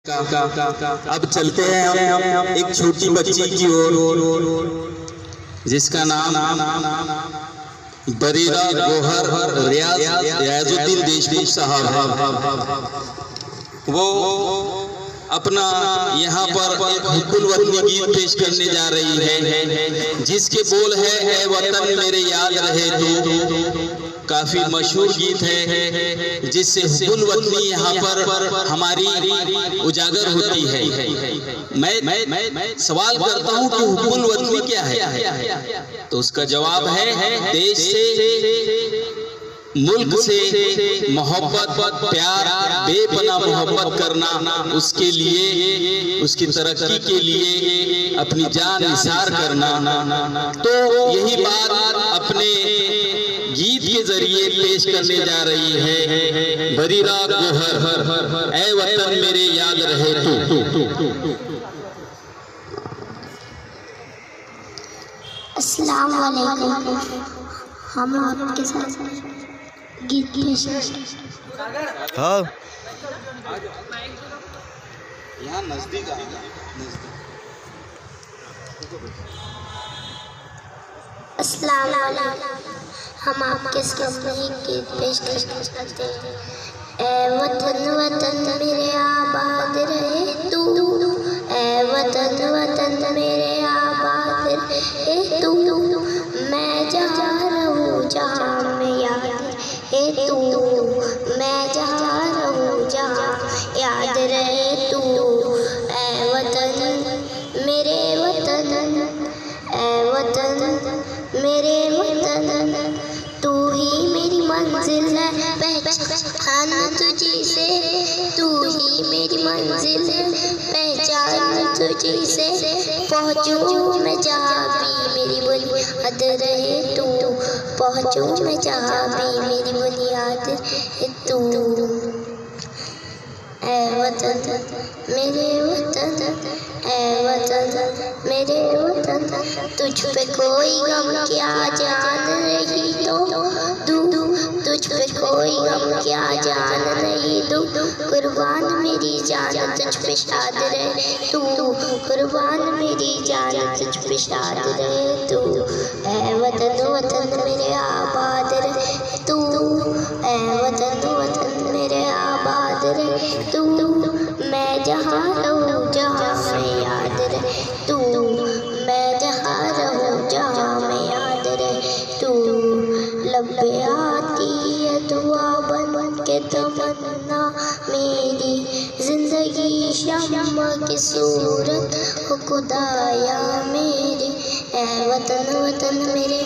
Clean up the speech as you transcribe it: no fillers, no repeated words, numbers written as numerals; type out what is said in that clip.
अब चलते हैं हम एक छोटी बच्ची की ओर जिसका नाम बरीरा गोहर रियाजुद्दीन देशमुख साहब। वो अपना यहाँ पर एक हुब्बुल वतनी गीत पेश करने जा रही है जिसके बोल है ऐ वतन मेरे याद रहे तू। काफी मशहूर गीत है जिससे हुब्बुल वतनी यहाँ पर हमारी उजागर होती है। मैं सवाल करता हूँ कि हुब्बुल वतनी क्या है, तो उसका जवाब है देश से, मुल्क से मोहब्बत, प्यार, बेपनाह मोहब्बत करना, उसके लिए, उसकी तरक्की के लिए अपनी जान निसार करना। तो यही बात अपने गीत के जरिए पेश करने जा रही है बरीरा गोहर ऐ वतन मेरे याद रहे तू। अस्सलाम वालेकुम। हम आपके साथ गीत पेश हाँ यहाँ नजदीक अस्सलाम वालेकुम। हम आपके सामने गीत पेश करते हैं। ऐ वतन वतन मेरे आबाद रहे तू, ऐ वतन वतन मेरे आबाद रहे तू। मैं जहाँ रहूँ जहाँ में याद रहे तू, मैं जहाँ रहूँ जहाँ याद रहे तू। ऐ वतन मेरे वतन, ऐ वतन मेरे वतन, तू ही मेरी मंजिल है, पहचान तुझी से, तू ही मेरी मंजिल है, पहचान तुझी से। पहुँचूँ मैं जहाँ भी मेरी बुनियाद रहे तू, पहुँचूँ मैं जहाँ भी मेरी बुनियाद रहे तू। ऐ वतन मेरे वतन, ऐ वतन मेरे वतन, तुझ पे कोई गम क्या जान रही तो दू, तुझ पे कोई गम क्या जान रही दू। कुर्बान मेरी जान तुझ पे शाद रहे तू, कुर्बान मेरी जान तुझ पे शाद रहे तू। ऐ वतन वतन मेरे आबाद रहे तू, ऐ वतन वतन मेरे आबाद रहे तू। मैं जहाँ रहूँ जहाँ में याद रहे तू, मैं जहाँ रहूँ जहाँ में याद रहे तू। लब्बे आती है दुआ बन के तमन्ना मेरी, जिंदगी शम्मा की सूरत हो खुदाया मेरी। ऐ वतन वतन मेरे